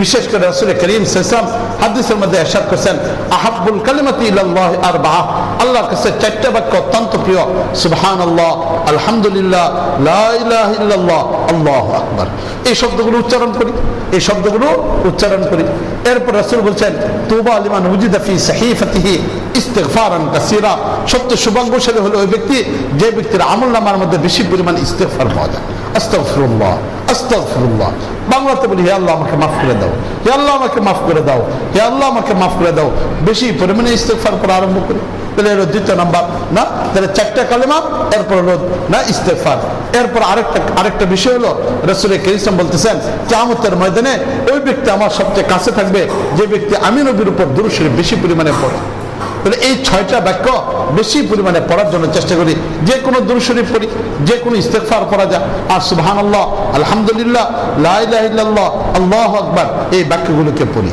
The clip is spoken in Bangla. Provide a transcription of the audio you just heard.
বিশেষ করে রাসূল করিম সাল্লাল্লাহু আলাইহি ওয়াসাল্লাম হাদিসের মধ্যে ইরশাদ করেছেন, আহাব্বুল কালিমাতি ইলাল্লাহ আরবাআ, আল্লাহর কাছে চারটি বাক্য অত্যন্ত প্রিয়, সুবহানাল্লাহ, আলহামদুলিল্লাহ, লা ইলাহা ইল্লাল্লাহ, আল্লাহু আকবার। এই শব্দগুলো উচ্চারণ করি, এই শব্দগুলো উচ্চারণ করি। এরপর রাসূল বলছেন, তুবা লিমান উজিদা ফি সাহিফাতিহি ইস্তিগফারান কাসীরা, সত্য সৌভাগ্যশালী হলো ওই ব্যক্তি যে ব্যক্তির আমলনামার মধ্যে বেশি পরিমাণ ইস্তিগফার পাওয়া যায়। আস্তাগফিরুল্লাহ, আস্তাগফিরুল্লাহ। বাংলাতে বলি, হে আল্লাহ আমাকে মাফ করে দাও, হে আল্লাহ আমাকে মাফ করে দাও, হে আল্লাহ আমাকে মাফ করে দাও। বেশি পরিমাণে ইস্তিগফার করা আরম্ভ করি, তাহলে এর দ্বিতীয় নাম্বার না, তাহলে চারটা কালেমা, এরপর হলো না ইস্তিগফার। এরপর আরেকটা বিষয় হলো রাসূল কারীম সাল্লাল্লাহু আলাইহি ওয়াসাল্লাম বলতেছেন, কিয়ামতের ময়দানে ওই ব্যক্তি আমার সবচেয়ে কাছে থাকবে যে ব্যক্তি আমি নবীর উপর দুরূদ শরীফ বেশি পরিমাণে পড়ে। তাহলে এই 6টা বাক্য বেশি পরিমাণে পড়ার জন্য চেষ্টা করি। যে কোনো দুরূদ শরীফ পড়ি, যে কোনো ইস্তিগফার পড়া যায়, আর সুবহানাল্লাহ, আলহামদুলিল্লাহ, লা ইলাহা ইল্লাল্লাহ, আল্লাহু আকবার, এই বাক্যগুলোকে পড়ি।